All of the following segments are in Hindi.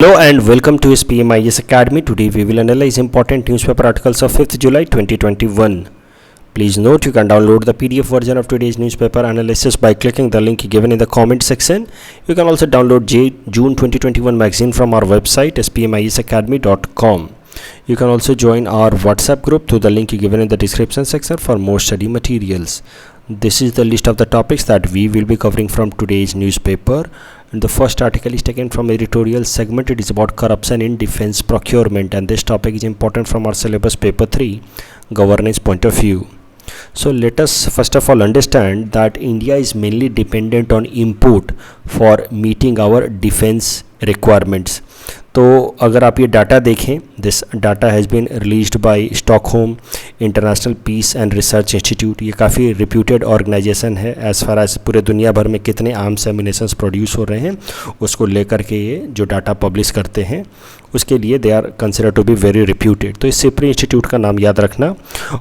Hello and welcome to SPMIS Academy. Today we will analyze important newspaper articles of 5th July 2021. Please note you can download the PDF version of today's newspaper analysis by clicking the link given in the comment section. You can also download June 2021 magazine from our website spmisacademy.com. You can also join our WhatsApp group through the link given in the description section for more study materials. This is the list of the topics that we will be covering from today's newspaper. And the first article is taken from editorial segment. It is about corruption in defense procurement, and this topic is important from our syllabus paper 3 governance point of view. So let us first of all understand that India is mainly dependent on import for meeting our defense requirements. तो अगर आप ये डाटा देखें, this data has been released by Stockholm International Peace and Research Institute. ये काफ़ी रिप्यूटेड ऑर्गेनाइजेशन है एज़ फार एज पूरे दुनिया भर में कितने आर्म्स एमिनेशंस प्रोड्यूस हो रहे हैं उसको लेकर के ये जो डाटा पब्लिश करते हैं उसके लिए they are consider to be very reputed. तो इस सिप्री इंस्टीट्यूट का नाम याद रखना.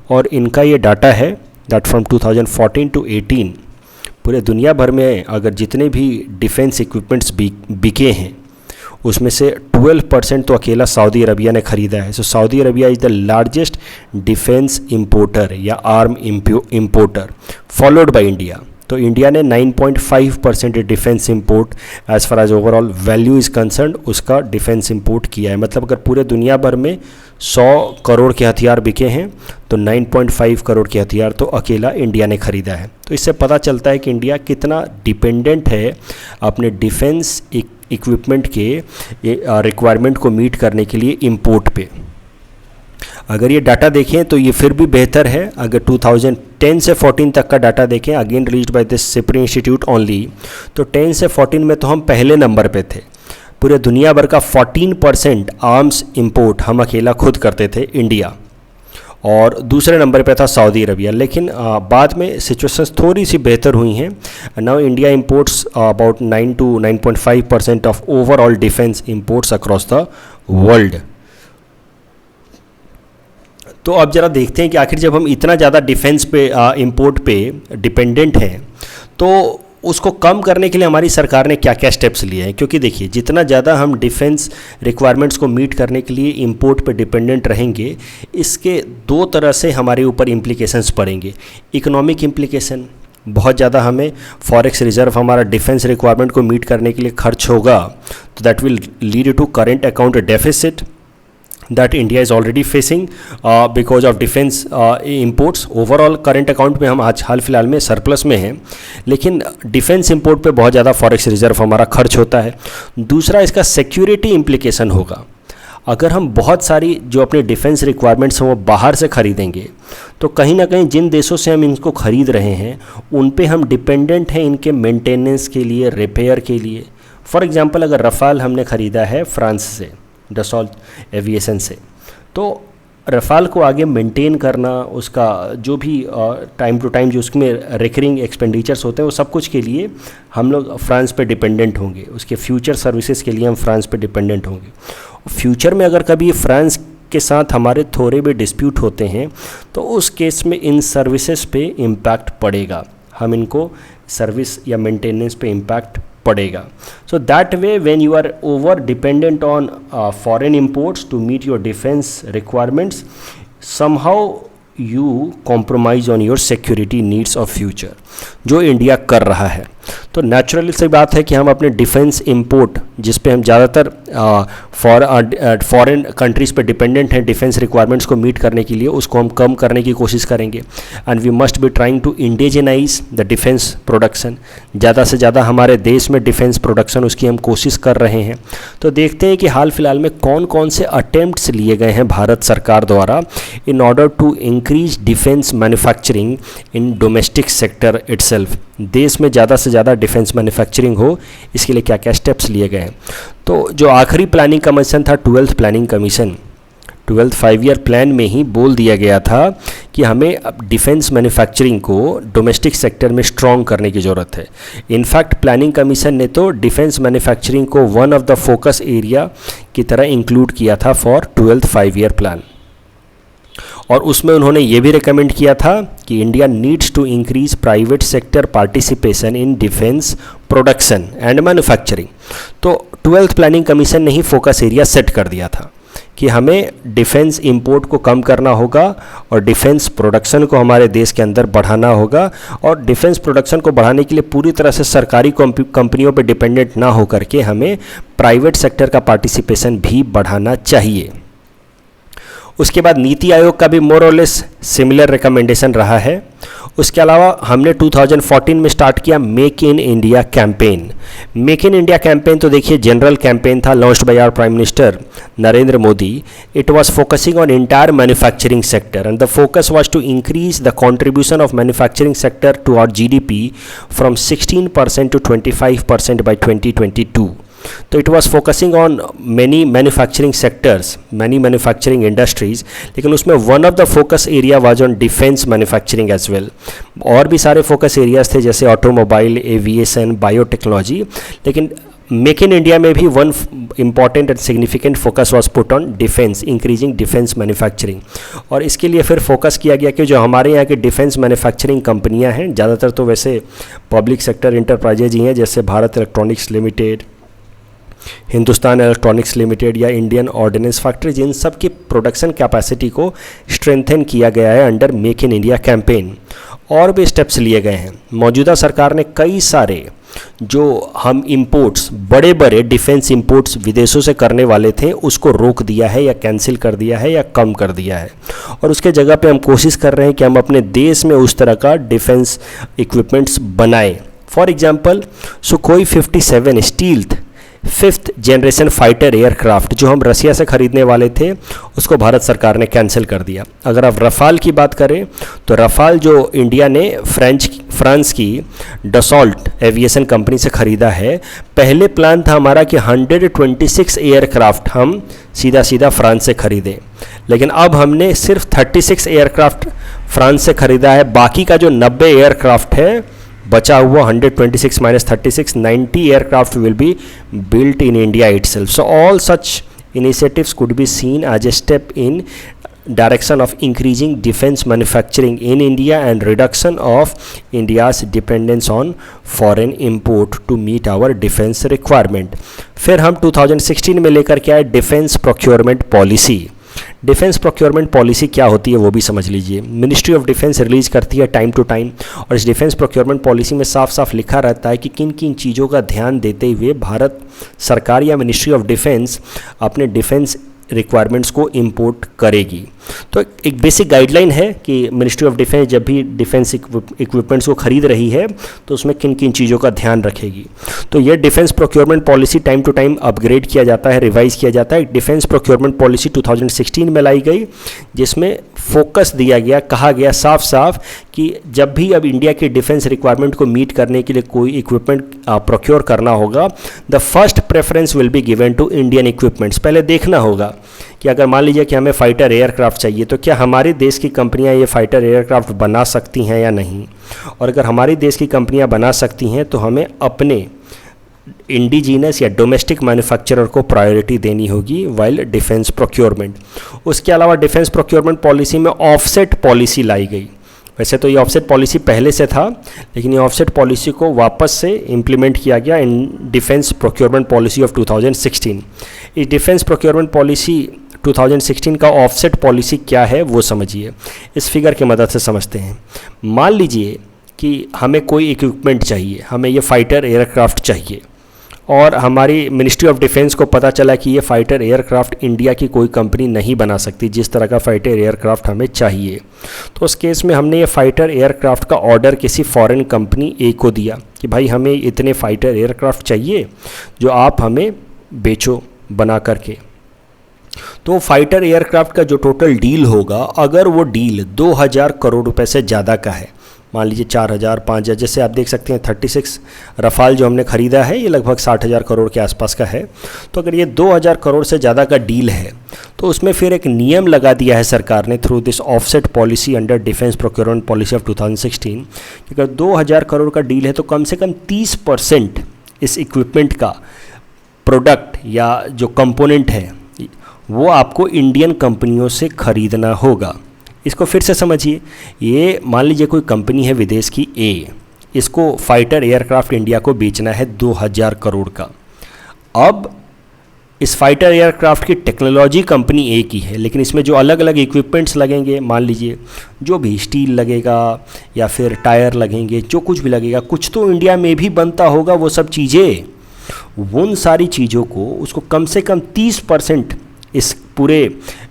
और इनका ये डाटा है दैट फ्रॉम 2014 to 18 पूरे दुनिया भर में अगर जितने भी डिफेंस इक्विपमेंट्स बिके हैं उसमें से 12% तो अकेला सऊदी अरबिया ने ख़रीदा है. So Saudi Arabia is the largest defence importer या arm importer followed by India. तो इंडिया ने 9.5% defence import as far as overall value is concern उसका डिफेंस इंपोर्ट किया है. मतलब अगर पूरे दुनिया भर में 100 करोड़ के हथियार बिके हैं तो 9.5 करोड़ के हथियार तो अकेला इंडिया ने ख़रीदा है. तो इससे पता चलता है कि इंडिया कितना डिपेंडेंट है अपने डिफेंस इक्विपमेंट के रिक्वायरमेंट को मीट करने के लिए इंपोर्ट पे. अगर ये डाटा देखें तो ये फिर भी बेहतर है. अगर 2010 से 14 तक का डाटा देखें, again released by this SIPRI institute only, तो 10 से 14 में तो हम पहले नंबर पे थे. पूरे दुनिया भर का 14% आर्म्स इंपोर्ट हम अकेला खुद करते थे इंडिया, और दूसरे नंबर पे था सऊदी अरबिया. लेकिन बाद में सिचुएशंस थोड़ी सी बेहतर हुई हैं. Now India imports about 9 to 9.5% of overall defence imports across the world. तो अब ज़रा देखते हैं कि आखिर जब हम इतना ज़्यादा डिफेंस पे इंपोर्ट पे डिपेंडेंट हैं तो उसको कम करने के लिए हमारी सरकार ने क्या क्या स्टेप्स लिए हैं. क्योंकि देखिए जितना ज़्यादा हम डिफेंस रिक्वायरमेंट्स को मीट करने के लिए इंपोर्ट पे डिपेंडेंट रहेंगे, इसके दो तरह से हमारे ऊपर इम्प्लीकेशंस पड़ेंगे. इकोनॉमिक इम्प्लीकेशन, बहुत ज़्यादा हमें फॉरेक्स रिजर्व हमारा डिफेंस रिक्वायरमेंट को मीट करने के लिए खर्च होगा, तो that will lead to current account deficit that India is already facing because of defense imports. Overall current account में हम आज हाल फिलहाल में सरप्लस में हैं, लेकिन डिफेंस इंपोर्ट पे बहुत ज़्यादा फॉरेक्स रिजर्व हमारा खर्च होता है. दूसरा इसका सिक्योरिटी इम्प्लीकेशन होगा. अगर हम बहुत सारी जो अपने डिफेंस रिक्वायरमेंट्स हैं वो बाहर से ख़रीदेंगे तो कहीं ना कहीं जिन देशों से हम इनको ख़रीद रहे हैं उन पे हम डिपेंडेंट हैं इनके मेंटेनेंस के लिए, रिपेयर के लिए. फॉर एग्जांपल अगर रफ़ाल हमने ख़रीदा है फ्रांस से, डसॉल्ट एविएशन से, तो रफ़ाल को आगे मेंटेन करना, उसका जो भी टाइम टू टाइम जो उसमें रिकरिंग एक्सपेंडिचर्स होते हैं वो सब कुछ के लिए हम लोग फ्रांस पे डिपेंडेंट होंगे. उसके फ्यूचर सर्विसेज के लिए हम फ्रांस पे डिपेंडेंट होंगे. फ्यूचर में अगर कभी फ्रांस के साथ हमारे थोड़े भी डिस्प्यूट होते हैं तो उस केस में इन सर्विसेज पे इम्पैक्ट पड़ेगा, हम इनको सर्विस या मेंटेनेंस पे इम्पैक्ट पड़ेगा. So that way when you are over dependent on foreign imports to meet your defense requirements, somehow you compromise on your security needs of future, जो इंडिया कर रहा है. तो नेचुरली सी बात है कि हम अपने डिफेंस इंपोर्ट जिस पे हम ज़्यादातर फॉरेन कंट्रीज़ पे डिपेंडेंट हैं डिफेंस रिक्वायरमेंट्स को मीट करने के लिए, उसको हम कम करने की कोशिश करेंगे. And we must be trying to indigenise the defence production. ज़्यादा से ज़्यादा हमारे देश में डिफेंस प्रोडक्शन उसकी हम कोशिश कर रहे हैं. तो देखते हैं कि हाल फिलहाल में कौन कौन से अटेम्प्ट्स लिए गए हैं भारत सरकार द्वारा in order to increase defence manufacturing in domestic sector itself. देश में ज़्यादा से ज़्यादा डिफेंस मैन्युफैक्चरिंग हो, इसके लिए क्या क्या स्टेप्स लिए गए हैं. तो जो आखिरी प्लानिंग कमीशन था 12th planning commission, 12th 5-year plan में ही बोल दिया गया था कि हमें अब डिफेंस मैन्युफैक्चरिंग को डोमेस्टिक सेक्टर में स्ट्रॉन्ग करने की ज़रूरत है. इनफैक्ट प्लानिंग कमीशन ने तो डिफेंस मैन्युफैक्चरिंग को one of the focus area की तरह इंक्लूड किया था फॉर 12th 5-year प्लान. और उसमें उन्होंने ये भी रिकमेंड किया था कि India needs to increase private sector participation in defence production and manufacturing. तो 12th प्लानिंग कमीशन ने ही फोकस एरिया सेट कर दिया था कि हमें डिफेंस इंपोर्ट को कम करना होगा और डिफेंस प्रोडक्शन को हमारे देश के अंदर बढ़ाना होगा, और डिफेंस प्रोडक्शन को बढ़ाने के लिए पूरी तरह से सरकारी कंपनियों पर डिपेंडेंट ना होकर के हमें प्राइवेट सेक्टर का पार्टिसिपेशन भी बढ़ाना चाहिए। उसके बाद नीति आयोग का भी मोर और लेस सिमिलर रिकमेंडेशन रहा है। उसके अलावा हमने 2014 में स्टार्ट किया make in India campaign. Make in India campaign तो देखिए जनरल कैंपेन था, launched by our prime minister Narendra Modi. It was focusing on entire manufacturing sector and the focus was to increase the contribution of manufacturing sector to our GDP from 16% to 25% by 2022। तो it was focusing on many manufacturing sectors, many manufacturing industries, लेकिन उसमें one of the focus area was on defence manufacturing as well. और भी सारे फोकस एरियाज थे जैसे ऑटोमोबाइल, एविएशन, बायोटेक्नोलॉजी, लेकिन मेक इन इंडिया में भी one important and significant focus was put on defence, increasing defence manufacturing. और इसके लिए फिर फोकस किया गया कि जो हमारे यहाँ की डिफेंस मैन्युफैक्चरिंग कंपनियाँ हैं, ज़्यादातर तो वैसे पब्लिक सेक्टर इंटरप्राइजेज ही हैं, जैसे Bharat electronics limited, Hindustan electronics limited या इंडियन ऑर्डिनेंस फैक्ट्रीज, इन सब की प्रोडक्शन कैपेसिटी को स्ट्रेंथन किया गया है under make in India campaign. और भी स्टेप्स लिए गए हैं। मौजूदा सरकार ने कई सारे जो हम इंपोर्ट्स, बड़े बड़े डिफेंस इंपोर्ट्स विदेशों से करने वाले थे, उसको रोक दिया है या कैंसिल कर दिया है या कम कर दिया है, और उसके जगह पे हम कोशिश कर रहे हैं कि हम अपने देश में उस तरह का डिफेंस इक्विपमेंट्स बनाएं। For example Sukhoi 57 stealth 5th generation fighter aircraft जो हम रसिया से ख़रीदने वाले थे, उसको भारत सरकार ने कैंसिल कर दिया। अगर आप रफाल की बात करें तो रफाल जो इंडिया ने फ्रांस की डसॉल्ट एविएशन कंपनी से ख़रीदा है, पहले प्लान था हमारा कि 126 एयरक्राफ्ट हम सीधा फ्रांस से ख़रीदें, लेकिन अब हमने सिर्फ 36 एयरक्राफ्ट फ्रांस से ख़रीदा है। बाकी का जो 90 एयरक्राफ्ट है, बचा हुआ 126 minus 36, 90 aircraft will be built in India itself. So all such initiatives could be seen as a step in direction of increasing defense manufacturing in India and reduction of India's dependence on foreign import to meet our defense requirement. फिर हम 2016 में लेकर के आए defence procurement policy. Defence procurement policy क्या होती है वो भी समझ लीजिए। मिनिस्ट्री ऑफ डिफेंस रिलीज करती है टाइम टू टाइम, और इस डिफेंस प्रोक्योरमेंट पॉलिसी में साफ साफ लिखा रहता है कि किन किन चीज़ों का ध्यान देते हुए भारत सरकार या मिनिस्ट्री ऑफ डिफेंस अपने डिफेंस रिक्वायरमेंट्स को इंपोर्ट करेगी। तो एक बेसिक गाइडलाइन है कि मिनिस्ट्री ऑफ डिफेंस जब भी डिफेंस इक्विपमेंट्स को खरीद रही है तो उसमें किन किन चीज़ों का ध्यान रखेगी। तो ये defence procurement policy time to time upgrade किया जाता है, रिवाइज किया जाता है। डिफेंस प्रोक्योरमेंट पॉलिसी 2016 में लाई गई, जिसमें फोकस दिया गया, कहा गया साफ साफ कि जब भी अब इंडिया की डिफेंस रिक्वायरमेंट को मीट करने के लिए कोई इक्विपमेंट प्रोक्योर करना होगा, the first preference will be given to Indian equipments. पहले देखना होगा कि अगर मान लीजिए कि हमें फाइटर एयरक्राफ्ट चाहिए तो क्या हमारे देश की कंपनियां ये फाइटर एयरक्राफ्ट बना सकती हैं या नहीं, और अगर हमारी देश की कंपनियां बना सकती हैं तो हमें अपने इंडिजीनस या डोमेस्टिक मैन्युफैक्चरर को प्रायोरिटी देनी होगी वाइल डिफेंस प्रोक्योरमेंट। उसके अलावा डिफेंस प्रोक्योरमेंट पॉलिसी में ऑफसेट पॉलिसी लाई गई। वैसे तो ये ऑफसेट पॉलिसी पहले से था, लेकिन ये ऑफसेट पॉलिसी को वापस से इम्प्लीमेंट किया गया in defence procurement policy of 2016। इस डिफेंस प्रोक्योरमेंट पॉलिसी 2016 का ऑफसेट पॉलिसी क्या है वो समझिए, इस फिगर की मदद से समझते हैं। मान लीजिए कि हमें कोई इक्विपमेंट चाहिए, हमें ये फाइटर एयरक्राफ्ट चाहिए, और हमारी मिनिस्ट्री ऑफ डिफेंस को पता चला कि ये फाइटर एयरक्राफ्ट इंडिया की कोई कंपनी नहीं बना सकती जिस तरह का फाइटर एयरक्राफ्ट हमें चाहिए। तो उस केस में हमने ये फाइटर एयरक्राफ्ट का ऑर्डर किसी फॉरेन कंपनी ए को दिया कि भाई हमें इतने फाइटर एयरक्राफ्ट चाहिए जो आप हमें बेचो बना करके। तो फाइटर एयरक्राफ्ट का जो टोटल डील होगा, अगर वो डील 2000 करोड़ रुपए से ज़्यादा का है, मान लीजिए 4000, 5000, जैसे आप देख सकते हैं 36 रफाल जो हमने ख़रीदा है ये लगभग 60,000 करोड़ के आसपास का है। तो अगर ये 2000 करोड़ से ज़्यादा का डील है तो उसमें फिर एक नियम लगा दिया है सरकार ने through this offset policy under defence procurement policy of 2016 कि अगर 2000 करोड़ का डील है तो कम से कम 30% इस इक्विपमेंट का प्रोडक्ट या जो कंपोनेंट है वो आपको इंडियन कंपनियों से ख़रीदना होगा। इसको फिर से समझिए, ये मान लीजिए कोई कंपनी है विदेश की ए, इसको फाइटर एयरक्राफ्ट इंडिया को बेचना है 2000 करोड़ का। अब इस फाइटर एयरक्राफ्ट की टेक्नोलॉजी कंपनी ए की है, लेकिन इसमें जो अलग अलग इक्विपमेंट्स लगेंगे, मान लीजिए जो भी स्टील लगेगा या फिर टायर लगेंगे, जो कुछ भी लगेगा, कुछ तो इंडिया में भी बनता होगा वो सब चीज़ें। उन सारी चीज़ों को उसको कम से कम 30% इस पूरे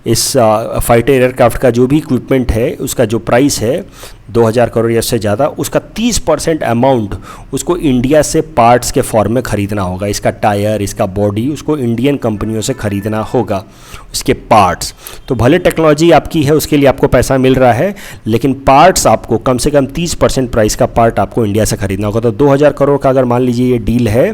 इस फाइटर एयरक्राफ्ट का जो भी इक्विपमेंट है उसका जो प्राइस है 2000 करोड़ या उससे ज़्यादा, उसका 30% अमाउंट उसको इंडिया से पार्ट्स के फॉर्म में ख़रीदना होगा। इसका टायर, इसका बॉडी उसको इंडियन कंपनियों से ख़रीदना होगा, उसके पार्ट्स। तो भले टेक्नोलॉजी आपकी है, उसके लिए आपको पैसा मिल रहा है, लेकिन पार्ट्स आपको कम से कम 30% प्राइस का पार्ट आपको इंडिया से ख़रीदना होगा। तो 2000 करोड़ का अगर मान लीजिए ये डील है,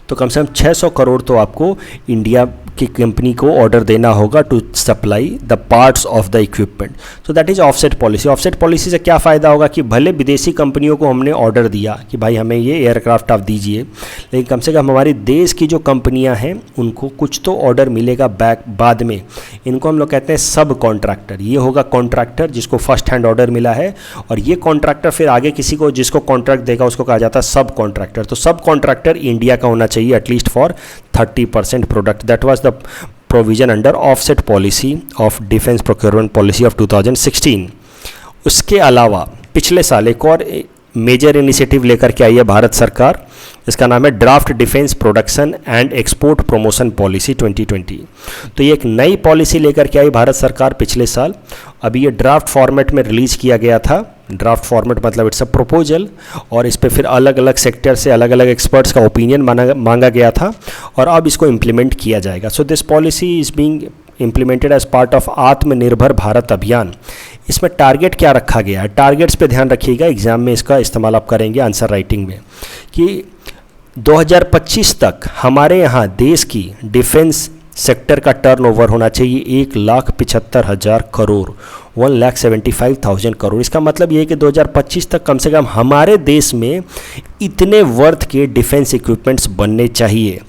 तो कम से कम 600 करोड़ तो आपको इंडिया की कंपनी को ऑर्डर देना होगा to supply the parts of the equipment. So that is offset policy. Offset policy से क्या फ़ायदा होगा कि भले विदेशी कंपनियों को हमने ऑर्डर दिया कि भाई हमें ये एयरक्राफ्ट आप दीजिए, लेकिन कम से कम हमारे देश की जो कंपनियां हैं उनको कुछ तो ऑर्डर मिलेगा बाद में। इनको हम लोग कहते हैं सब कॉन्ट्रैक्टर। ये होगा कॉन्ट्रैक्टर जिसको फर्स्ट हैंड ऑर्डर मिला है, और ये कॉन्ट्रैक्टर फिर आगे किसी को जिसको कॉन्ट्रैक्ट देगा उसको कहा जाता है सब कॉन्ट्रैक्टर। तो सब कॉन्ट्रैक्टर इंडिया का होना चाहिए at least for 30% product. That was the provision under offset policy of defence procurement policy of 2016। उसके अलावा पिछले साल एक और मेजर इनिशिएटिव लेकर के आई है भारत सरकार, इसका नाम है draft defence production and export promotion policy 2020। तो ये एक नई पॉलिसी लेकर के आई भारत सरकार पिछले साल। अभी ये ड्राफ्ट फॉर्मेट में रिलीज़ किया गया था। ड्राफ्ट फॉर्मेट मतलब इट्स अ प्रपोजल, और इस पर फिर अलग अलग सेक्टर से अलग अलग एक्सपर्ट्स का ओपिनियन मांगा गया था, और अब इसको इम्प्लीमेंट किया जाएगा। So this policy is being implemented as part of Atmanirbhar Bharat अभियान। इसमें टारगेट क्या रखा गया है, टारगेट्स पे ध्यान रखिएगा, एग्जाम में इसका इस्तेमाल आप करेंगे आंसर राइटिंग में, कि 2025 तक हमारे यहाँ देश की डिफेंस सेक्टर का टर्नओवर होना चाहिए 1,75,000 करोड़, 1,75,000 करोड़। इसका मतलब ये है कि 2025 तक कम से कम हमारे देश में इतने वर्थ के डिफेंस इक्विपमेंट्स बनने चाहिए,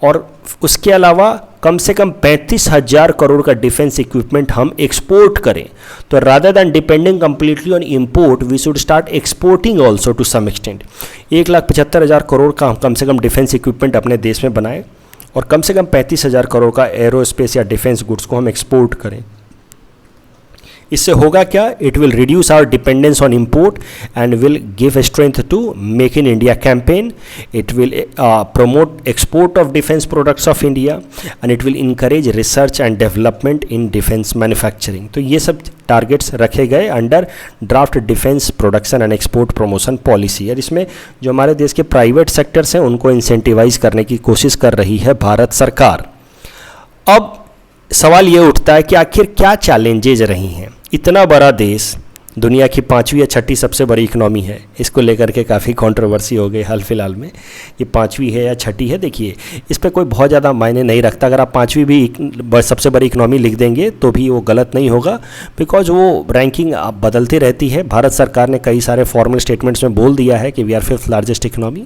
और उसके अलावा कम से कम 35,000 करोड़ का डिफेंस इक्विपमेंट हम एक्सपोर्ट करें। तो rather than depending completely on import we should start exporting also to some extent. 1,75,000 crore का हम कम से कम डिफेंस इक्विपमेंट अपने देश में बनाएं, और कम से कम 35,000 करोड़ का एरोस्पेस या डिफेंस गुड्स को हम एक्सपोर्ट करें। इससे होगा क्या, it will reduce our dependence on import and will give strength to make in India campaign. It will promote export of defence products of India, and it will encourage research and development in defence manufacturing. तो ये सब टारगेट्स रखे गए under draft defence production and export promotion policy. और इसमें जो हमारे देश के प्राइवेट सेक्टर्स हैं उनको इंसेंटिवाइज करने की कोशिश कर रही है भारत सरकार। अब सवाल ये उठता है कि आखिर क्या चैलेंजेज रही हैं। इतना बड़ा देश, दुनिया की 5वीं या 6ठी सबसे बड़ी इकनॉमी है, इसको लेकर के काफ़ी कंट्रोवर्सी हो गई हाल फिलहाल में, ये 5वीं है या 6ठी है। देखिए इस पर कोई बहुत ज़्यादा मायने नहीं रखता, अगर आप 5वीं भी सबसे बड़ी इकनॉमी लिख देंगे तो भी वो गलत नहीं होगा, बिकॉज वो रैंकिंग बदलती रहती है। भारत सरकार ने कई सारे फॉर्मल स्टेटमेंट्स में बोल दिया है कि we are 5th largest economy,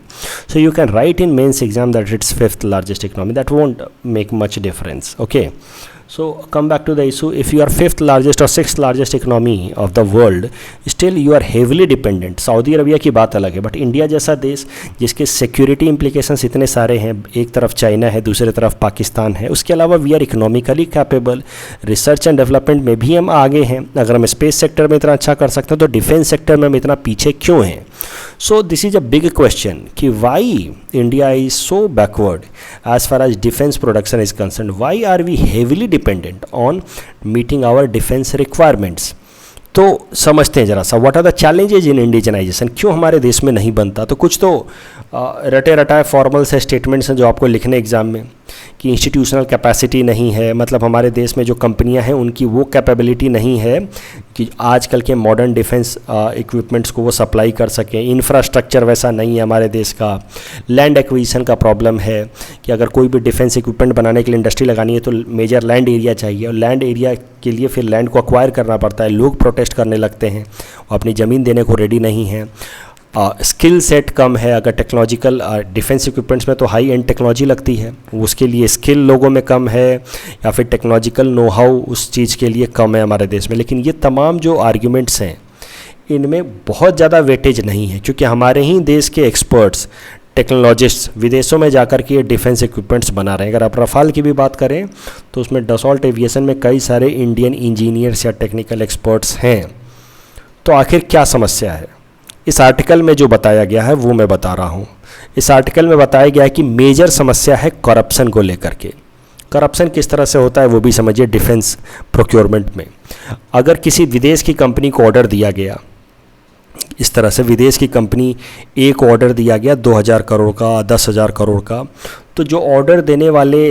so you can write in mains exam that it's 5th largest economy, that won't make much difference. Okay, so come back to the issue, if you are 5th largest or 6th largest economy of the world, still you are heavily dependent। Saudi Arabia की बात अलग है, बट इंडिया जैसा देश जिसके सिक्योरिटी implications इतने सारे हैं, एक तरफ चाइना है, दूसरी तरफ पाकिस्तान है, उसके अलावा we are economically capable, research and development में भी हम आगे हैं। अगर हम स्पेस सेक्टर में इतना अच्छा कर सकते हैं तो डिफेंस सेक्टर में हम इतना पीछे क्यों हैं? So this is a big question कि why India is so backward as far as defence production is concern, why are we heavily dependent on meeting our defence requirements. तो समझते हैं जरा सा, what are the challenges in indigenization, क्यों हमारे देश में नहीं बनता। तो कुछ तो रटे रटाए फॉर्मल से स्टेटमेंट्स हैं जो आपको लिखने एग्जाम में, कि इंस्टीट्यूशनल कैपेसिटी नहीं है, मतलब हमारे देश में जो कंपनियां हैं उनकी वो कैपेबिलिटी नहीं है कि आजकल के मॉडर्न डिफेंस इक्विपमेंट्स को वो सप्लाई कर सकें। इंफ्रास्ट्रक्चर वैसा नहीं है हमारे देश का। लैंड एक्विजिशन का प्रॉब्लम है कि अगर कोई भी डिफेंस इक्विपमेंट बनाने के लिए इंडस्ट्री लगानी है तो मेजर लैंड एरिया चाहिए, और लैंड एरिया के लिए फिर लैंड को अक्वायर करना पड़ता है। लोग प्रोटेस्ट करने लगते हैं और अपनी ज़मीन देने को रेडी नहीं हैं। स्किल सेट कम है। अगर टेक्नोलॉजिकल डिफेंस इक्विपमेंट्स में तो हाई एंड टेक्नोलॉजी लगती है, उसके लिए स्किल लोगों में कम है, या फिर टेक्नोलॉजिकल नो हाउ उस चीज़ के लिए कम है हमारे देश में। लेकिन ये तमाम जो आर्ग्यूमेंट्स हैं इनमें बहुत ज़्यादा वेटेज नहीं है, क्योंकि हमारे ही देश के एक्सपर्ट्स टेक्नोलॉजिस्ट विदेशों में जाकर के ये डिफेंस इक्विपमेंट्स बना रहे हैं। अगर आप रफाल की भी बात करें तो उसमें डसॉल्ट एविएशन में कई सारे इंडियन इंजीनियर्स या टेक्निकल एक्सपर्ट्स हैं। तो आखिर क्या समस्या है? इस आर्टिकल में जो बताया गया है वो मैं बता रहा हूँ। इस आर्टिकल में बताया गया है कि मेजर समस्या है करप्शन को लेकर के। करप्शन किस तरह से होता है वो भी समझिए डिफेंस प्रोक्योरमेंट में। अगर किसी विदेश की कंपनी को ऑर्डर दिया गया, इस तरह से विदेश की कंपनी एक ऑर्डर दिया गया 2000 करोड़ का, 10,000 करोड़ का, तो जो ऑर्डर देने वाले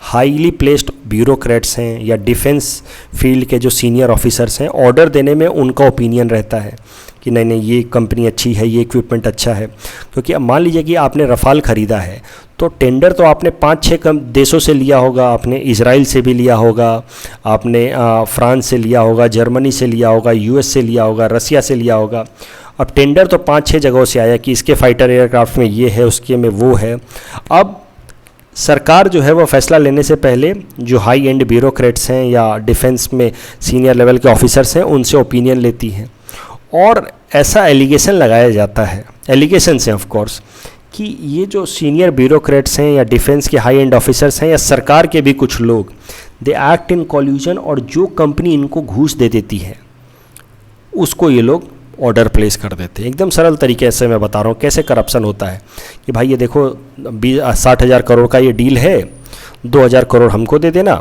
हाईली प्लेस्ड ब्यूरोक्रेट्स हैं या डिफेंस फील्ड के जो सीनियर ऑफिसर्स हैं, ऑर्डर देने में उनका ओपिनियन रहता है कि नहीं नहीं ये कंपनी अच्छी है, ये इक्विपमेंट अच्छा है। क्योंकि अब मान लीजिए कि आपने रफाल ख़रीदा है तो टेंडर तो आपने 5-6 देशों से लिया होगा, आपने इजराइल से भी लिया होगा, आपने फ्रांस से लिया होगा, जर्मनी से लिया होगा, यूएस से लिया होगा, रसिया से लिया होगा। अब टेंडर तो 5-6 जगहों से आया कि इसके फाइटर एयरक्राफ्ट में ये है, उसके में वो है। अब सरकार जो है वो फैसला लेने से पहले जो हाई एंड ब्यूरोक्रेट्स हैं या डिफेंस में सीनियर लेवल के ऑफिसर्स हैं उनसे ओपिनियन लेती है, और ऐसा एलिगेशन लगाया जाता है, एलिगेशंस हैं ऑफ कोर्स, कि ये जो सीनियर ब्यूरोक्रेट्स हैं या डिफेंस के हाई एंड ऑफिसर्स हैं या सरकार के भी कुछ लोग, दे एक्ट इन कॉल्यूजन, और जो कंपनी इनको घूस दे देती है उसको ये लोग ऑर्डर प्लेस कर देते हैं। एकदम सरल तरीके से मैं बता रहा हूँ कैसे करप्शन होता है कि भाई ये देखो 60,000 करोड़ का ये डील है, 2,000 करोड़ हमको दे देना,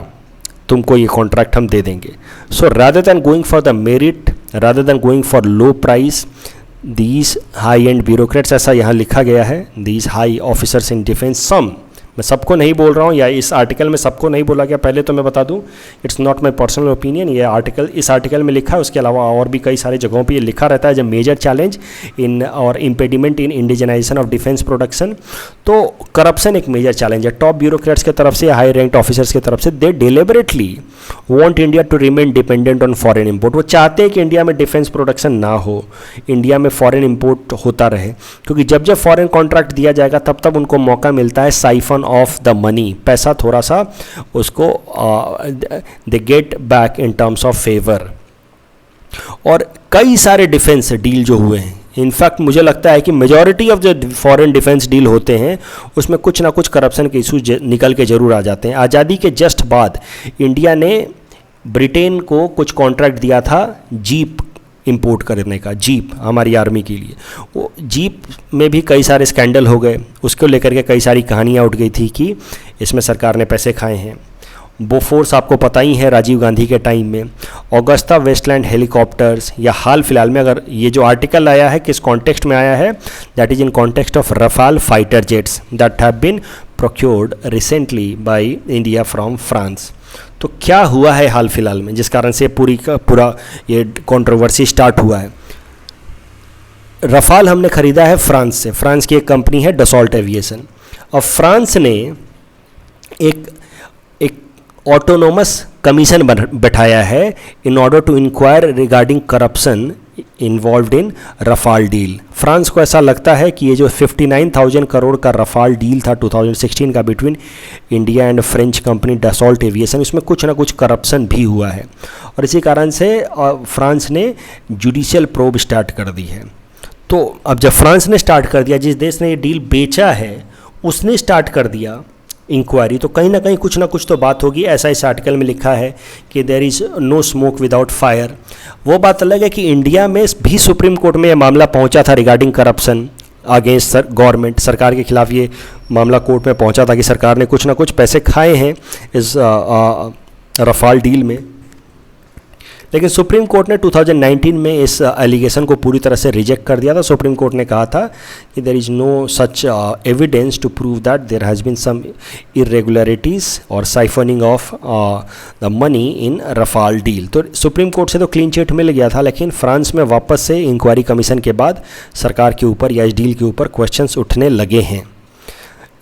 तुमको ये कॉन्ट्रैक्ट हम दे देंगे। So rather than going for the merit, rather than going for low price, these high and bureaucrats, ऐसा यहाँ लिखा गया है, these high officers in defence, some, मैं सबको नहीं बोल रहा हूँ या इस आर्टिकल में सबको नहीं बोला गया, पहले तो मैं बता दूँ it's not my personal opinion, ये आर्टिकल इस आर्टिकल में लिखा है, उसके अलावा और भी कई सारे जगहों पे ये लिखा रहता है, जब मेजर चैलेंज इन और impediment in indigenization of defence production. तो करप्शन एक मेजर चैलेंज है टॉप ब्यूरोक्रेट्स की तरफ से, हाई रैंक्ड ऑफिसर्स की तरफ से। They deliberately want India to remain dependent on foreign import. वो चाहते हैं कि इंडिया में डिफेंस प्रोडक्शन ना हो, इंडिया में फॉरेन इम्पोर्ट होता रहे, क्योंकि जब जब फॉरेन कॉन्ट्रैक्ट दिया जाएगा तब तब उनको मौका मिलता है साइफन ऑफ द मनी, पैसा थोड़ा सा उसको they get back in terms of favour. और कई सारे डिफेंस डील जो हुए हैं, इनफैक्ट मुझे लगता है कि मेजॉरिटी ऑफ जो फॉरेन डिफेंस डील होते हैं उसमें कुछ ना कुछ करप्शन के इशूज निकल के जरूर आ जाते हैं। आज़ादी के जस्ट बाद इंडिया ने ब्रिटेन को कुछ कॉन्ट्रैक्ट दिया था जीप इंपोर्ट करने का, जीप हमारी आर्मी के लिए। वो जीप में भी कई सारे स्कैंडल हो गए, उसको लेकर के कई सारी कहानियाँ उठ गई थी कि इसमें सरकार ने पैसे खाए हैं। बोफोर्स आपको पता ही है राजीव गांधी के टाइम में, ऑगस्टा वेस्टलैंड हेलीकॉप्टर्स, या हाल फिलहाल में अगर ये जो आर्टिकल आया है किस कॉन्टेक्स्ट में आया है, that is in context of Rafale fighter jets that have been procured recently by India from France. तो क्या हुआ है हाल फिलहाल में जिस कारण से पूरा ये कंट्रोवर्सी स्टार्ट हुआ है? रफाल हमने खरीदा है फ्रांस से, फ्रांस की एक कंपनी है डसॉल्ट एविएशन। अब फ्रांस ने एक ऑटोनोमस कमीशन बैठाया है in order to inquire regarding corruption involved in Rafale deal. France को ऐसा लगता है कि ये जो 59,000 करोड़ का रफाल डील था 2016 का between India and French company Dassault aviation, इसमें कुछ ना कुछ करप्शन भी हुआ है, और इसी कारण से फ्रांस ने जुडिशियल प्रोब स्टार्ट कर दी है। तो अब जब फ्रांस ने स्टार्ट कर दिया, जिस देश ने ये डील बेचा है उसने स्टार्ट कर दिया इंक्वायरी, तो कहीं ना कहीं कुछ ना कुछ तो बात होगी। ऐसा इस आर्टिकल में लिखा है कि there is no smoke without fire. वो बात अलग है कि इंडिया में भी सुप्रीम कोर्ट में यह मामला पहुंचा था रिगार्डिंग करप्शन अगेंस्ट गवर्नमेंट, सरकार के खिलाफ ये मामला कोर्ट में पहुंचा था कि सरकार ने कुछ ना कुछ पैसे खाए हैं इस रफाल डील में। लेकिन सुप्रीम कोर्ट ने 2019 में इस एलिगेशन को पूरी तरह से रिजेक्ट कर दिया था। सुप्रीम कोर्ट ने कहा था कि there is no such evidence to prove that there has been some irregularities और siphoning of the money in Rafale deal. तो सुप्रीम कोर्ट से तो क्लीन चिट मिल गया था, लेकिन फ्रांस में वापस से इंक्वायरी कमीशन के बाद सरकार के ऊपर या इस डील के ऊपर क्वेश्चंस उठने लगे हैं।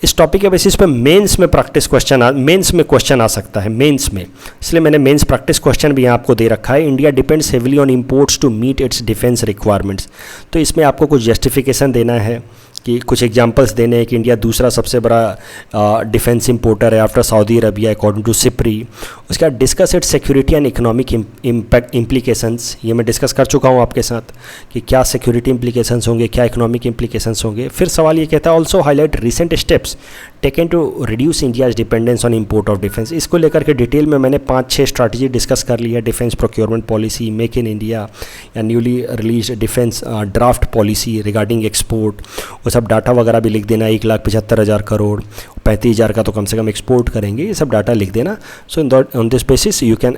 इस टॉपिक के बेसिस पे मेंस में क्वेश्चन आ सकता है मेंस में, इसलिए मैंने मेंस प्रैक्टिस क्वेश्चन भी यहाँ आपको दे रखा है। India depends heavily on imports to meet its defence requirements, तो इसमें आपको कुछ जस्टिफिकेशन देना है कि कुछ एग्जांपल्स देने हैं कि इंडिया दूसरा सबसे बड़ा डिफेंस इंपोर्टर है after Saudi Arabia according to SIPRI. उसके बाद discuss its security and economic impact implications, ये मैं डिस्कस कर चुका हूँ आपके साथ कि क्या सिक्योरिटी इम्प्लीकेशंस होंगे, क्या इकोनॉमिक इम्प्लीकेशंस होंगे। फिर सवाल ये कहता है also highlight recent steps taken to reduce India's dependence on import of defence. इसको लेकर के डिटेल में मैंने 5-6 स्ट्रैटेजी डिस्कस कर ली है। Defence procurement policy, make in India या newly release defence draft policy regarding export, वो सब डाटा वगैरह भी लिख देना। 1,75,000 करोड़, 35,000 का तो कम से कम एक्सपोर्ट करेंगे, ये सब डाटा लिख देना। So on this basis you can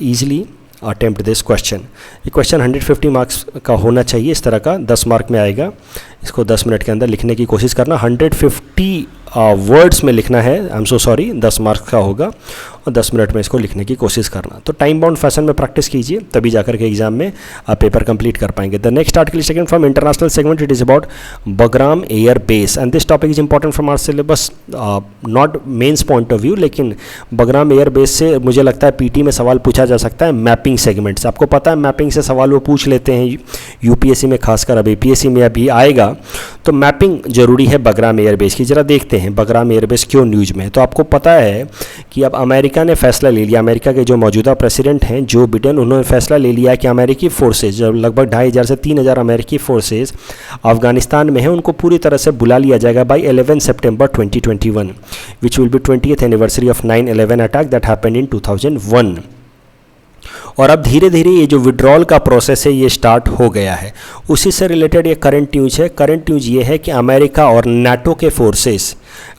easily attempt this question. ये क्वेश्चन 150 मार्क्स का होना चाहिए, इस तरह का 10 मार्क में आएगा। इसको 10 मिनट के अंदर लिखने की कोशिश करना। 150 वर्ड्स में लिखना है, I am so sorry, 10 marks का होगा और 10 मिनट में इसको लिखने की कोशिश करना। तो टाइम बाउंड फैशन में प्रैक्टिस कीजिए, तभी जाकर के एग्जाम में आप पेपर कंप्लीट कर पाएंगे। The next article is taken from international segment, it is about Bagram air base and this topic is important from our syllabus, not mains point of view, लेकिन बगराम एयर बेस से मुझे लगता है पीटी में सवाल पूछा जा सकता है मैपिंग सेगमेंट से। आपको पता है मैपिंग से सवाल वो पूछ लेते हैं यूपीएससी में, खासकर अब एपीएससी में अभी आएगा। तो मैपिंग जरूरी है बगराम एयर बेस की। जरा देखते हैं बगराम एयर बेस क्यों न्यूज में। तो आपको पता है कि अब अमेरिका ने फैसला ले लिया, अमेरिका के जो मौजूदा प्रेसिडेंट हैं जो बिडेन, उन्होंने फैसला ले लिया कि अमेरिकी फोर्सेज, जो लगभग 2,500 से 3,000 अमेरिकी फोर्सेज अफगानिस्तान में हैं, उनको पूरी तरह से बुला लिया जाएगा by 11 September 2021, which will be 20th anniversary of 9/11 attack that happened in 2001। और अब धीरे धीरे ये जो विड्रॉल का प्रोसेस है ये स्टार्ट हो गया है। उसी से रिलेटेड ये करंट न्यूज है। करंट न्यूज ये है कि अमेरिका और नाटो के फोर्सेस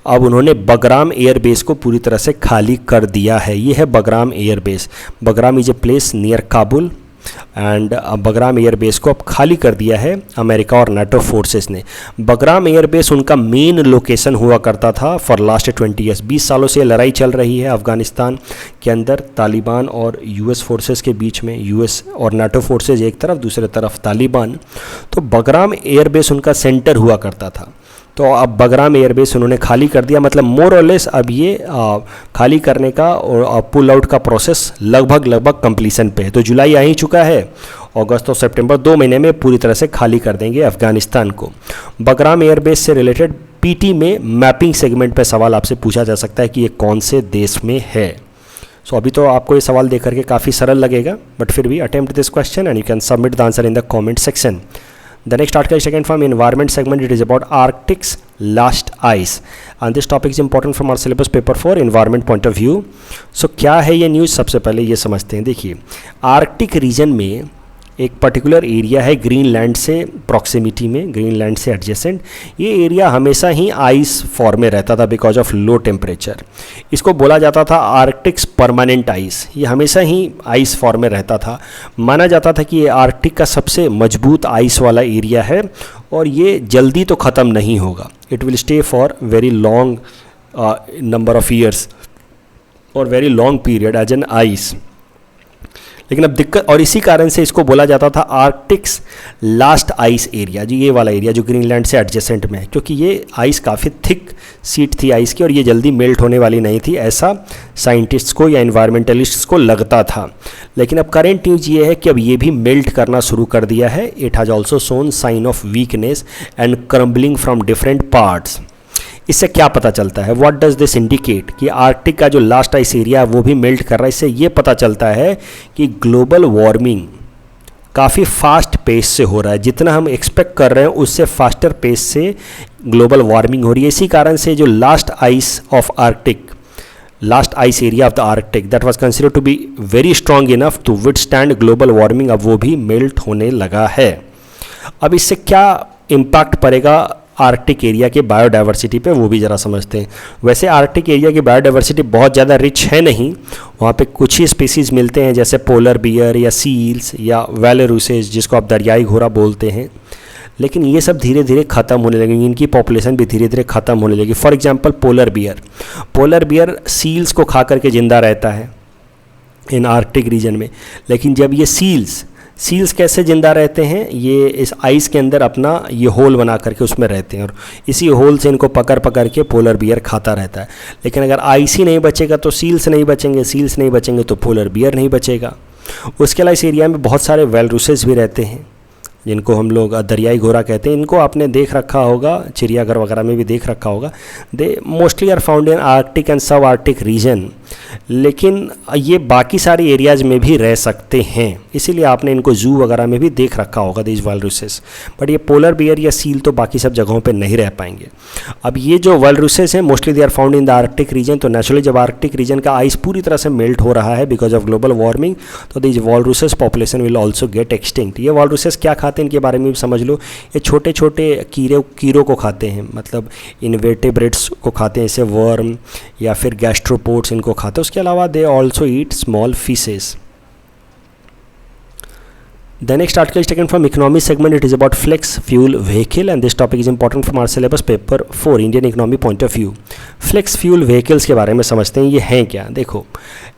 अब उन्होंने बगराम एयरबेस को पूरी तरह से खाली कर दिया है। ये है Bagram airbase. Bagram is a place near Kabul and Bagram airbase को अब खाली कर दिया है अमेरिका और नाटो फोर्सेस ने। बगराम एयरबेस उनका मेन लोकेशन हुआ करता था फॉर लास्ट 20 ईयर्स। 20 सालों से लड़ाई चल रही है अफगानिस्तान के अंदर तालिबान और यूएस फोर्सेस के बीच में, यूएस और नाटो फोर्सेस एक तरफ, दूसरे तरफ तालिबान। तो बगराम एयरबेस उनका सेंटर हुआ करता था। तो अब बगराम एयरबेस उन्होंने खाली कर दिया, मतलब मोर और लेस अब ये खाली करने का और पुल आउट का प्रोसेस लगभग कंप्लीसन पे है। तो जुलाई आ ही चुका है, अगस्त और सितंबर 2 महीने में पूरी तरह से खाली कर देंगे अफगानिस्तान को। बगराम एयरबेस से रिलेटेड पीटी में मैपिंग सेगमेंट पे सवाल आपसे पूछा जा सकता है कि ये कौन से देश में है। सो अभी तो आपको ये सवाल देख करके काफ़ी सरल लगेगा, बट फिर भी attempt this question and you can submit the answer in the comment section. The next article is taken from environment segment. It is about Arctic's last ice and this topic is important from our syllabus paper 4 environment point of view. So क्या है ये न्यूज़, सबसे पहले ये समझते हैं। देखिए, आर्कटिक रीजन में एक पर्टिकुलर एरिया है ग्रीनलैंड से प्रॉक्सिमिटी में, ग्रीनलैंड से एडजेसेंट। ये एरिया हमेशा ही आइस फॉर्म में रहता था बिकॉज ऑफ लो टेम्परेचर। इसको बोला जाता था आर्कटिक्स परमानेंट आइस। ये हमेशा ही आइस फॉर्म में रहता था। माना जाता था कि ये आर्कटिक का सबसे मजबूत आइस वाला एरिया है और ये जल्दी तो ख़त्म नहीं होगा। It will stay for very long number of years और very long period as an ice. लेकिन अब दिक्कत, और इसी कारण से इसको बोला जाता था आर्कटिक्स लास्ट आइस एरिया, जी ये वाला एरिया जो ग्रीनलैंड से एडजेसेंट में है, क्योंकि ये आइस काफ़ी थिक सीट थी आइस की और ये जल्दी मेल्ट होने वाली नहीं थी, ऐसा साइंटिस्ट्स को या इन्वायरमेंटलिस्ट्स को लगता था। लेकिन अब करेंट न्यूज ये है कि अब ये भी मेल्ट करना शुरू कर दिया है। It has also shown sign of weakness and crumbling from different parts. इससे क्या पता चलता है, व्हाट डज दिस इंडिकेट, कि आर्कटिक का जो लास्ट आइस एरिया है वो भी मेल्ट कर रहा है। इससे ये पता चलता है कि ग्लोबल वार्मिंग काफ़ी फास्ट पेस से हो रहा है। जितना हम एक्सपेक्ट कर रहे हैं उससे फास्टर पेस से ग्लोबल वार्मिंग हो रही है। इसी कारण से जो last ice of Arctic, last ice area of the Arctic that was considered to be very strong enough to withstand global warming, अब वो भी मेल्ट होने लगा है। अब इससे क्या इम्पैक्ट पड़ेगा आर्कटिक एरिया के बायोडाइवर्सिटी पे, वो भी ज़रा समझते हैं। वैसे आर्कटिक एरिया की बायोडाइवर्सिटी बहुत ज़्यादा रिच है नहीं, वहाँ पे कुछ ही स्पीसीज़ मिलते हैं जैसे पोलर बियर या सील्स या वेलेरूसेस जिसको आप दरियाई घोड़ा बोलते हैं। लेकिन ये सब धीरे धीरे ख़त्म होने लगेंगे, इनकी पॉपुलेशन भी धीरे धीरे ख़त्म होने लगेगी। For example polar bear seals को खा करके ज़िंदा रहता है इन आर्कटिक रीजन में। लेकिन जब ये सील्स सील्स कैसे ज़िंदा रहते हैं, ये इस आइस के अंदर अपना ये होल बना करके उसमें रहते हैं और इसी होल से इनको पकड़ पकड़ के पोलर बियर खाता रहता है। लेकिन अगर आइस ही नहीं बचेगा तो सील्स नहीं बचेंगे, सील्स नहीं बचेंगे तो पोलर बियर नहीं बचेगा। उसके अलावा इस एरिया में बहुत सारे वेलरूसेस भी रहते हैं जिनको हम लोग दरियाई घोड़ा कहते हैं। इनको आपने देख रखा होगा, चिड़ियाघर वगैरह में भी देख रखा होगा। They mostly are found in Arctic and sub Arctic region, लेकिन ये बाकी सारे एरियाज़ में भी रह सकते हैं, इसीलिए आपने इनको जू वगैरह में भी देख रखा होगा दीज वालरूसेस। बट ये पोलर बियर या सील तो बाकी सब जगहों पे नहीं रह पाएंगे। अब ये जो वालरूसेस हैं mostly they are found in the Arctic region. तो नेचुरली जब आर्कटिक रीजन का आइस पूरी तरह से मेल्ट हो रहा है बिकॉज ऑफ ग्लोबल वार्मिंग, तो these walruses population will also get extinct. ये वालरूसेस क्या खाते हैं इनके बारे में भी समझ लो। ये छोटे छोटे कीड़ों को खाते हैं, मतलब इन्वर्टेब्रेट्स को खाते हैं, जैसे वर्म या फिर गैस्ट्रोपोड्स इनको खाते हैं। उसके अलावा they also eat small fishes. The next article is taken from economy segment. It is about flex fuel vehicle and this topic is important from our syllabus paper 4 Indian economy point of view. Flex fuel vehicles के बारे में समझते हैं, ये हैं क्या। देखो,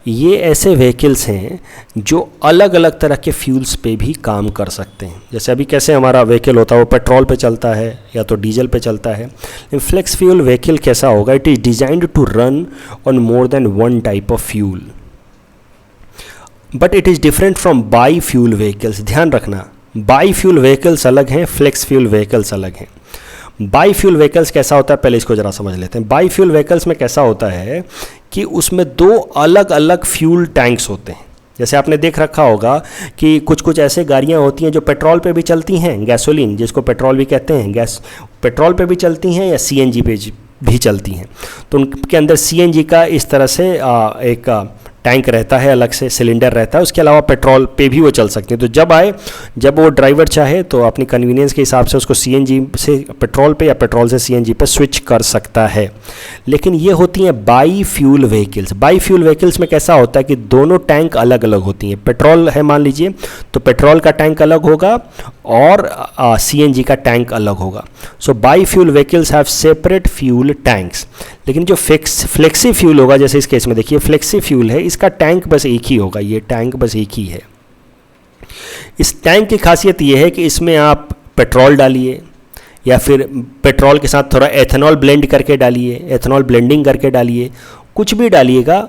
ये ऐसे vehicles हैं जो अलग अलग तरह के फ्यूल्स पे भी काम कर सकते हैं। जैसे अभी कैसे हमारा व्हीकल होता है, वो पेट्रोल पे चलता है या तो डीजल पे चलता है। लेकिन फ्लेक्स फ्यूल व्हीकल कैसा होगा, it is designed to run on more than one type of fuel, but it is different from bi fuel vehicles. ध्यान रखना, बाई फ्यूल व्हीकल्स अलग हैं, फ्लेक्स फ्यूल व्हीकल्स अलग हैं। बाई फ्यूल व्हीकल्स कैसा होता है, पहले इसको ज़रा समझ लेते हैं। बाई फ्यूल व्हीकल्स में कैसा होता है कि उसमें दो अलग अलग फ्यूल टैंक्स होते हैं। जैसे आपने देख रखा होगा कि कुछ कुछ ऐसे गाड़ियाँ होती हैं जो पेट्रोल पे भी चलती हैं, गैसोलीन जिसको पेट्रोल भी कहते हैं, गैस पेट्रोल पे भी चलती हैं या सीएनजी पे भी चलती हैं। तो उनके अंदर सीएनजी का इस तरह से एक टैंक रहता है, अलग से सिलेंडर रहता है। उसके अलावा पेट्रोल पे भी वो चल सकते हैं। तो जब वो ड्राइवर चाहे तो अपनी कन्वीनियंस के हिसाब से उसको सीएनजी से पेट्रोल पे या पेट्रोल से सीएनजी पे स्विच कर सकता है। लेकिन ये होती हैं by fuel vehicles. By fuel vehicles में कैसा होता है कि दोनों टैंक अलग अलग होती हैं। पेट्रोल है मान लीजिए, तो पेट्रोल का टैंक अलग होगा और सीएनजी का टैंक अलग होगा। So bi fuel vehicles have separate fuel tanks. लेकिन जो फ्लेक्सी फ्यूल होगा, जैसे इस केस में देखिए फ्लेक्सी फ्यूल है, इसका टैंक बस एक ही होगा, ये टैंक बस एक ही है। इस टैंक की खासियत ये है कि इसमें आप पेट्रोल डालिए या फिर पेट्रोल के साथ थोड़ा एथेनॉल ब्लेंड करके डालिए, एथेनॉल ब्लेंडिंग करके डालिए, कुछ भी डालिएगा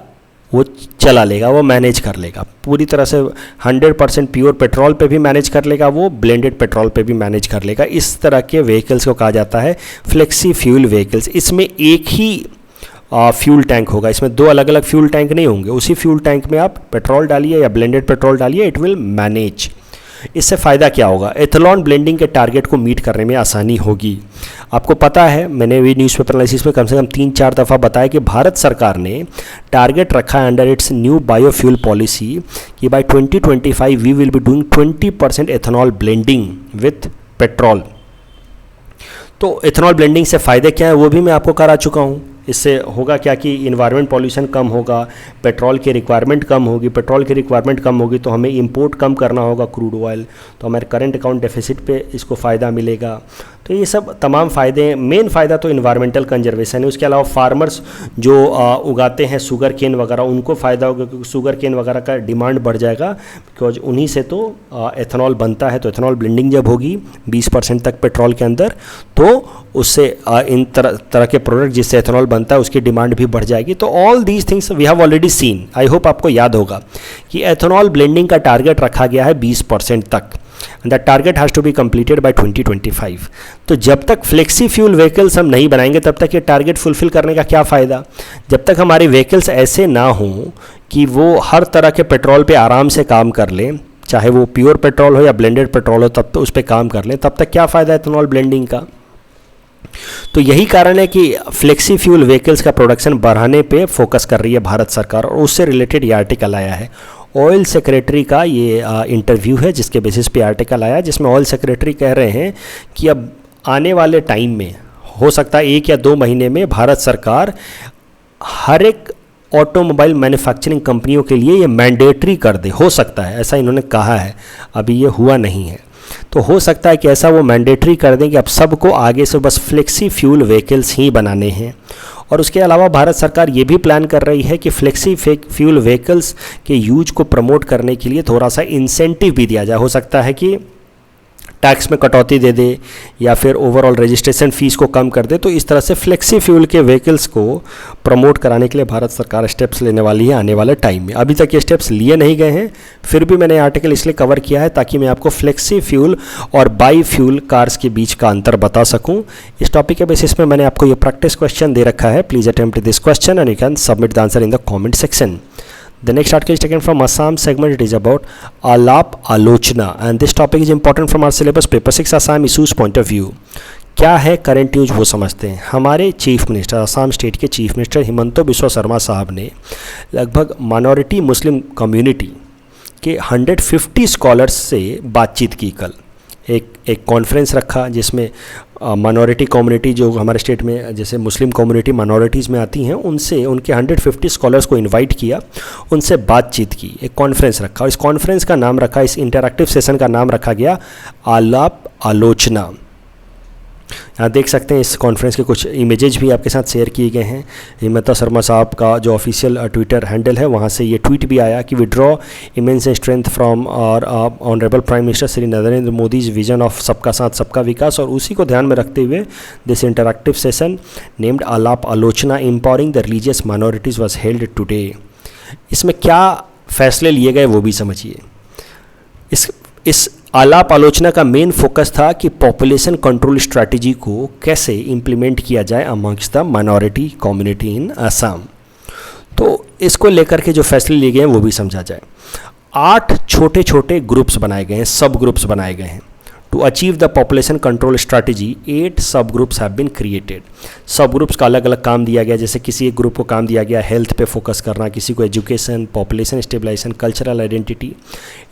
वो चला लेगा, वो मैनेज कर लेगा पूरी तरह से। 100% प्योर पेट्रोल पे भी मैनेज कर लेगा, वो ब्लेंडेड पेट्रोल पे भी मैनेज कर लेगा। इस तरह के व्हीकल्स को कहा जाता है फ्लेक्सी फ्यूल व्हीकल्स। इसमें एक ही फ्यूल टैंक होगा, इसमें दो अलग अलग फ्यूल टैंक नहीं होंगे। उसी फ्यूल टैंक में आप पेट्रोल डालिए या ब्लेंडेड पेट्रोल डालिए, इट विल मैनेज। इससे फ़ायदा क्या होगा, एथेनॉल ब्लेंडिंग के टारगेट को मीट करने में आसानी होगी। आपको पता है, मैंने भी न्यूज़पेपर एनालिसिस में कम से कम 3-4 दफ़ा बताया कि भारत सरकार ने टारगेट रखा है under its new biofuel policy कि by 2025 we will be doing 20% ethanol blending with petrol. तो एथेनॉल ब्लेंडिंग से फ़ायदे क्या है वो भी मैं आपको करा चुका हूँ। इससे होगा क्या कि इन्वायरमेंट पॉल्यूशन कम होगा, पेट्रोल की रिक्वायरमेंट कम होगी। पेट्रोल की रिक्वायरमेंट कम होगी तो हमें इंपोर्ट कम करना होगा क्रूड ऑयल, तो हमारे करंट अकाउंट डेफिसिट पे इसको फ़ायदा मिलेगा। तो ये सब तमाम फ़ायदे हैं। मेन फ़ायदा तो इन्वायरमेंटल कंजर्वेशन है। उसके अलावा फार्मर्स जो उगाते हैं शुगर केन वगैरह, उनको फ़ायदा होगा क्योंकि शुगर केन वगैरह का डिमांड बढ़ जाएगा, बिकॉज उन्हीं से तो एथेनॉल बनता है। तो एथेनॉल ब्लेंडिंग जब होगी 20% तक पेट्रोल के अंदर, तो उससे इन तरह के प्रोडक्ट जिससे एथेनॉल बनता है उसकी डिमांड भी बढ़ जाएगी। तो all these things we have already seen. I hope आपको याद होगा कि एथेनॉल ब्लेंडिंग का टारगेट रखा गया है 20% तक। The target has to be completed by 2025। तो जब तक फ्लेक्सी फ्यूल व्हीकल्स हम नहीं बनाएंगे तब तक ये टारगेट फुलफिल करने का क्या फ़ायदा। जब तक हमारे व्हीकल्स ऐसे ना हों कि वो हर तरह के पेट्रोल पे आराम से काम कर लें, चाहे वो प्योर पेट्रोल हो या ब्लेंडेड पेट्रोल हो, तब तो उस पर काम कर लें, तब तक क्या फ़ायदा एथेनॉल ब्लेंडिंग का। तो यही कारण है कि फ्लेक्सी फ्यूल व्हीकल्स का प्रोडक्शन बढ़ाने पे फोकस कर रही है भारत सरकार, और उससे रिलेटेड ये आर्टिकल आया है। ऑयल सेक्रेटरी का ये इंटरव्यू है जिसके बेसिस पे आर्टिकल आया, जिसमें ऑयल सेक्रेटरी कह रहे हैं कि अब आने वाले टाइम में हो सकता है 1 या 2 महीने में भारत सरकार हर एक ऑटोमोबाइल मैन्युफैक्चरिंग कंपनियों के लिए ये मैंडेटरी कर दे। हो सकता है, ऐसा इन्होंने कहा है, अभी ये हुआ नहीं है। तो हो सकता है कि ऐसा वो मैंडेटरी कर दें कि अब सबको आगे से बस फ्लेक्सी फ्यूल व्हीकल्स ही बनाने हैं। और उसके अलावा भारत सरकार ये भी प्लान कर रही है कि फ्लेक्सी फ्यूल व्हीकल्स के यूज को प्रमोट करने के लिए थोड़ा सा इंसेंटिव भी दिया जाए। हो सकता है कि टैक्स में कटौती दे दे या फिर ओवरऑल रजिस्ट्रेशन फ़ीस को कम कर दे। तो इस तरह से फ्लेक्सी फ्यूल के व्हीकल्स को प्रमोट कराने के लिए भारत सरकार स्टेप्स लेने वाली है आने वाले टाइम में। अभी तक ये स्टेप्स लिए नहीं गए हैं, फिर भी मैंने आर्टिकल इसलिए कवर किया है ताकि मैं आपको फ्लेक्सी फ्यूल और बाई फ्यूल कार्स के बीच का अंतर बता सकूँ। इस टॉपिक के बेसिस में मैंने आपको ये प्रैक्टिस क्वेश्चन दे रखा है। Please attempt this question and you can submit the answer in the comment section. The next article is taken from Assam segment. It is about Alap Alochna and this topic is important from our syllabus paper 6 Assam issues point of view. क्या है करंट न्यूज वो समझते हैं। हमारे चीफ मिनिस्टर, असम स्टेट के चीफ मिनिस्टर हिमंतो बिस्वा शर्मा साहब ने लगभग माइनॉरिटी मुस्लिम कम्युनिटी के 150 स्कॉलर्स से बातचीत की। कल एक कॉन्फ्रेंस रखा जिसमें माइनॉरिटी कम्युनिटी जो हमारे स्टेट में जैसे मुस्लिम कम्युनिटी माइनॉरिटीज़ में आती हैं उनसे उनके 150 स्कॉलर्स को इनवाइट किया, उनसे बातचीत की, एक कॉन्फ्रेंस रखा और इस कॉन्फ्रेंस का नाम रखा, इस इंटरैक्टिव सेशन का नाम रखा गया आलाप आलोचना। यहाँ देख सकते हैं इस कॉन्फ्रेंस के कुछ इमेजेज भी आपके साथ शेयर किए गए हैं। हिमंता शर्मा साहब का जो ऑफिशियल ट्विटर हैंडल है वहाँ से ये ट्वीट भी आया कि विड्रॉ इमेंस स्ट्रेंथ फ्रॉम और honourable prime minister Shri Narendra Modi's vision of सबका साथ सबका विकास, और उसी को ध्यान में रखते हुए दिस इंटरैक्टिव सेशन नेम्ड आलाप आलोचना empowering the religious minorities was held today. इसमें क्या फैसले लिए गए वो भी समझिए। इस आलाप आलोचना का मेन फोकस था कि पॉपुलेशन कंट्रोल स्ट्रैटेजी को कैसे इम्प्लीमेंट किया जाए amongst the minority community in Assam. तो इसको लेकर के जो फैसले लिए गए हैं वो भी समझा जाए। 8 छोटे छोटे ग्रुप्स बनाए गए हैं, सब ग्रुप्स बनाए गए हैं। To achieve the population control strategy 8 sub groups have been created. Sub groups का अलग अलग काम दिया गया, जैसे किसी एक ग्रुप को काम दिया गया हेल्थ पे फोकस करना, किसी को education, population stabilisation, cultural identity,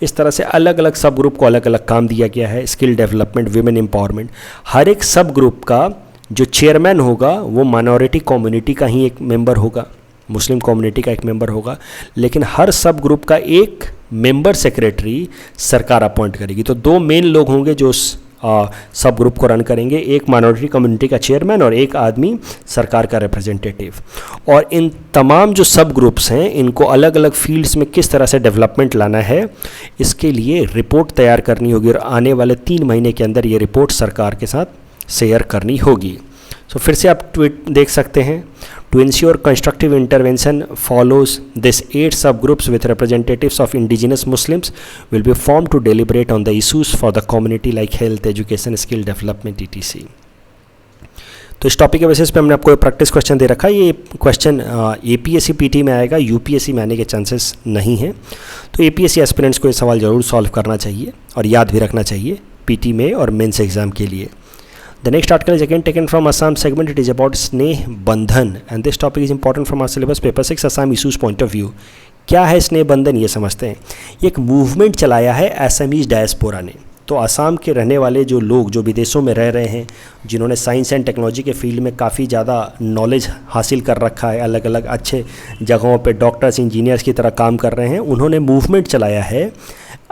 इस तरह से अलग अलग सब ग्रुप को अलग अलग काम दिया गया है। Skill development, women empowerment. हर एक सब ग्रुप का जो चेयरमैन होगा वो माइनॉरिटी कम्युनिटी का ही एक मेंबर होगा, मुस्लिम कम्युनिटी का एक मेंबर होगा, लेकिन हर सब ग्रुप का एक मेंबर सेक्रेटरी सरकार अपॉइंट करेगी। तो 2 मेन लोग होंगे जो सब ग्रुप को रन करेंगे, एक माइनॉरिटी कम्युनिटी का चेयरमैन और एक आदमी सरकार का रिप्रेजेंटेटिव। और इन तमाम जो सब ग्रुप्स हैं इनको अलग अलग फील्ड्स में किस तरह से डेवलपमेंट लाना है इसके लिए रिपोर्ट तैयार करनी होगी और आने वाले 3 महीने के अंदर ये रिपोर्ट सरकार के साथ शेयर करनी होगी। सो फिर से आप ट्वीट देख सकते हैं। To ensure constructive intervention follows this 8 sub groups with representatives of indigenous Muslims will be form to deliberate on the issues for the community like health, education, skill development etc. तो इस टॉपिक के बेसिस पे हमने आपको एक प्रैक्टिस क्वेश्चन दे रखा है। ये क्वेश्चन APSC PT में आएगा, UPSC में आने के चांसेस नहीं हैं। तो APSC एस्पिरेंट्स को ये सवाल ज़रूर सॉल्व करना चाहिए और याद भी रखना चाहिए PT में और मेंस एग्जाम के लिए। The next article is again taken from Assam segment. It is about Sneh Bandhan and this topic is important from our syllabus paper 6 Assam issues point of view. क्या है स्नेह बंधन ये समझते हैं। एक मूवमेंट चलाया है असमीज डायस्पोरा ने। तो असम के रहने वाले जो लोग जो विदेशों में रह रहे हैं, जिन्होंने साइंस एंड टेक्नोलॉजी के फील्ड में काफ़ी ज़्यादा नॉलेज हासिल कर रखा है, अलग अलग अच्छे जगहों पे डॉक्टर्स, इंजीनियर्स की तरह काम कर रहे हैं, उन्होंने मूवमेंट चलाया है।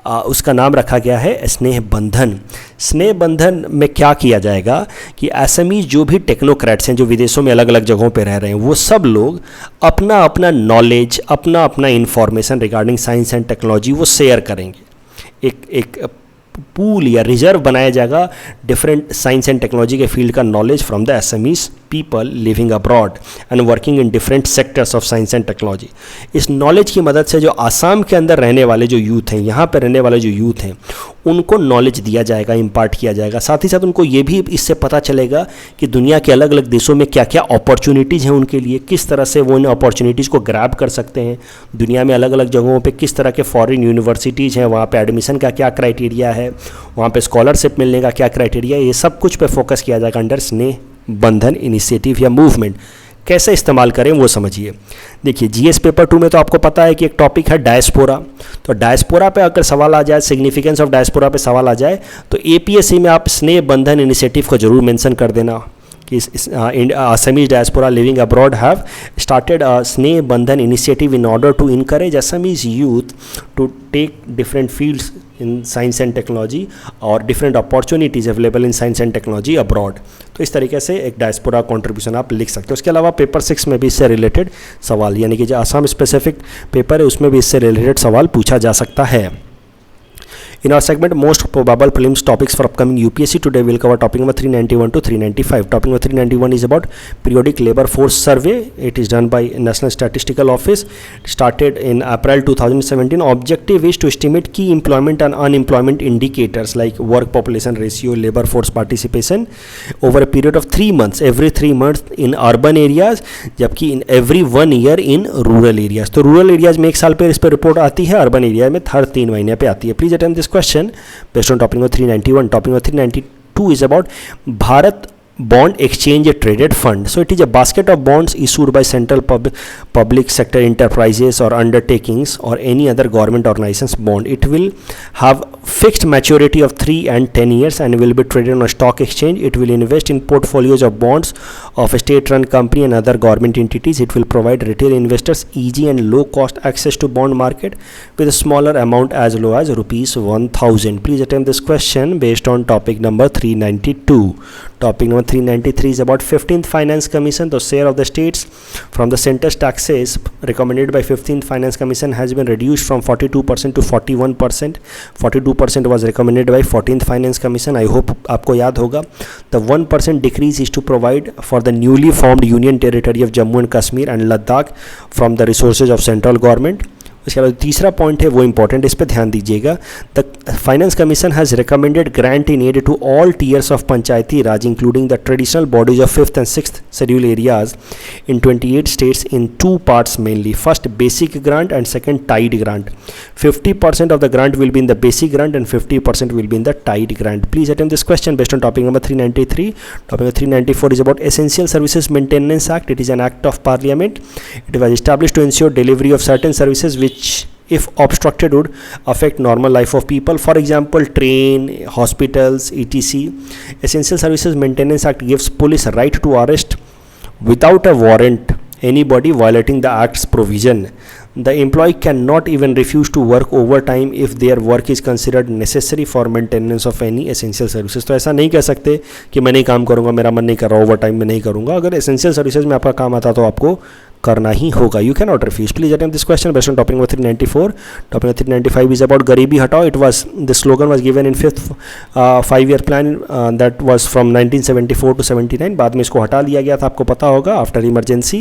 उसका नाम रखा गया है स्नेह बंधन। स्नेह बंधन में क्या किया जाएगा कि असमीज जो भी टेक्नोक्रेट्स हैं जो विदेशों में अलग अलग जगहों पे रह रहे हैं वो सब लोग अपना अपना नॉलेज, अपना अपना information regarding science and technology वो शेयर करेंगे। एक पूल या रिजर्व बनाया जाएगा डिफरेंट साइंस एंड टेक्नोलॉजी के फील्ड का knowledge from the Assamese people living abroad and working in different sectors of science and technology. इस नॉलेज की मदद से जो आसाम के अंदर रहने वाले जो यूथ हैं, यहाँ पर रहने वाले जो यूथ हैं, उनको नॉलेज दिया जाएगा, इम्पार्ट किया जाएगा। साथ ही साथ उनको ये भी इससे पता चलेगा कि दुनिया के अलग अलग देशों में क्या क्या अपॉर्चुनिटीज़ हैं उनके लिए, किस तरह से वो इन अपॉर्चुनिटीज़ को ग्रैब कर सकते हैं। दुनिया में अलग अलग जगहों पे किस तरह के फॉरेन यूनिवर्सिटीज़ हैं, वहाँ पे एडमिशन का क्या क्राइटेरिया है, वहाँ पे स्कॉलरशिप मिलने का क्या क्राइटेरिया है, ये सब कुछ पे फोकस किया जाएगा अंडर स्नेह बंधन इनिशिएटिव या मूवमेंट। कैसे इस्तेमाल करें वो समझिए। देखिए GS पेपर 2 में तो आपको पता है कि एक टॉपिक है डायस्पोरा। तो डायस्पोरा पे अगर सवाल आ जाए, सिग्निफिकेंस ऑफ डायस्पोरा पे सवाल आ जाए, तो APSC में आप स्नेह बंधन इनिशिएटिव को जरूर मेंशन कर देना कि Assamese diaspora living abroad have started a Sneh Bandhan initiative in order to encourage Assamese youth to take different fields in science and technology or different opportunities available in science and technology abroad. तो इस तरीके से एक डायस्पोरा कंट्रीब्यूशन आप लिख सकते हो. उसके अलावा पेपर 6 में भी इससे रिलेटेड सवाल, यानी कि जो आसाम स्पेसिफिक पेपर है उसमें भी इससे रिलेटेड सवाल पूछा जा सकता है. In our segment, most probable prelims topics for upcoming UPSC, today we'll cover topic number 391 to 395. Topic number 391 is about periodic labor force survey. It is done by National Statistical Office. Started in April 2017. Objective is to estimate key employment and unemployment indicators like work population ratio, labor force participation over a period of 3 months. Every 3 months in urban areas, जबकि in every 1 year in rural areas. तो rural areas में 1 साल पर इस पर रिपोर्ट आती है, urban area में हर 3 महीने पे आती है. Please attempt this question based on topic number 391. Topic number 392 is about Bharat Bond Exchange Traded Fund. So it is a basket of bonds issued by central public sector enterprises or undertakings or any other government organizations bond. It will have fixed maturity of 3 and 10 years and will be traded on a stock exchange. It will invest in portfolios of bonds of a state-run company and other government entities. It will provide retail investors easy and low-cost access to bond market with a smaller amount as low as rupees 1000. Please attempt this question based on topic number 392. Topic number 393 is about 15th Finance Commission. The share of the states from the center's taxes recommended by 15th Finance Commission has been reduced from 42% to 41%. 42% was recommended by 14th Finance Commission. I hope आपको याद होगा. The 1% decrease is to provide for the newly formed Union Territory of Jammu and Kashmir and Ladakh from the resources of central government. उसके बाद तीसरा पॉइंट है वो इंपॉर्टेंट, इस पर ध्यान दीजिएगा. The finance commission has recommended grant in aid to all tiers of Panchayati Raj including the traditional bodies of 5th and 6th schedule areas in 28 states in 2 parts mainly. First, basic grant and second, tied grant. 50% of the grant will be in the basic grant and 50% will be in the tied grant. Please attempt this question based on topic number 393. Topic number 394 is about Essential Services Maintenance Act. It is an act of parliament. It was established to ensure delivery of certain services which if obstructed would affect normal life of people. For example, train, hospitals, etc. Essential Services Maintenance Act gives police right to arrest without a warrant anybody violating the act's provision. The employee cannot even refuse to work overtime if their work is considered necessary for maintenance of any essential services. तो ऐसा नहीं कह सकते कि मैं नहीं काम करूँगा, मेरा मन नहीं कर रहा, ओवर टाइम में नहीं करूँगा. अगर एसेंशियल सर्विसेज में आपका काम आता तो आपको करना ही होगा. You can not refuse. Please attempt this question based on topic number 394. Topic number 395 is about गरीबी हटाओ. It was the slogan was given in 5th 5-year plan that was from 1974 to 79. बाद में इसको हटा दिया गया था, आपको पता होगा, आफ्टर इमरजेंसी.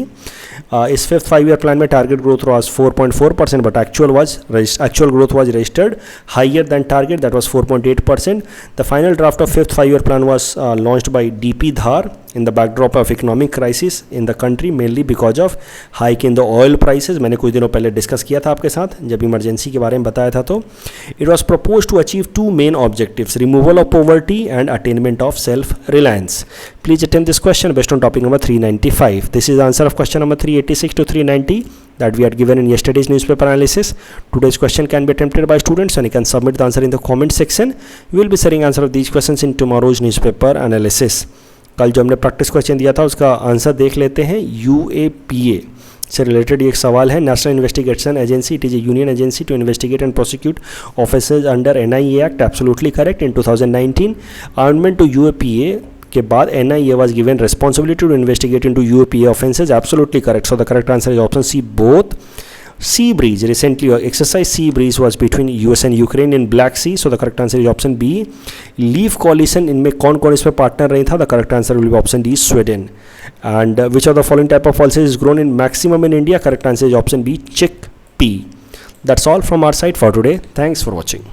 इस 5th 5-year प्लान में target growth was 4.4%, but actual growth was registered higher than target, that was 4.8%. The final draft of 5th 5-year plan was launched by DP Dhar in the backdrop of economic crisis in the country, mainly because of hike in the oil prices. मैंने कुछ दिनों पहले डिस्कस किया था आपके साथ जब इमरजेंसी के बारे में बताया था. तो it was proposed to achieve 2 main objectives: removal of poverty and attainment of self-reliance. Please attempt this question based on topic number 395. This is the answer of question number 386 to 390 that we had given in yesterday's newspaper analysis. Today's question can be attempted by students and you can submit the answer in the comment section. We will be sharing answer of these questions in tomorrow's newspaper analysis. कल जो हमने प्रैक्टिस क्वेश्चन दिया था उसका आंसर देख लेते हैं. UAPA से रिलेटेड एक सवाल है. National investigation agency, it is a union agency to investigate and prosecute offences under NIA act. Absolutely correct. In 2019 amendment to UAPA के बाद NIA was given responsibility to investigate into UAPA offenses. Absolutely correct. So the correct answer is option C, both. Sea breeze, recently exercise Sea breeze was between US and Ukraine in Black Sea. So the correct answer is option B. Leaf coalition, इनमें कौन कौन इसमें पार्टनर नहीं था? The correct answer will be option D, Sweden. And which of the following type of pulses is grown in maximum in India? Correct answer is option B, chickpea. That's all from our side for today. Thanks for watching.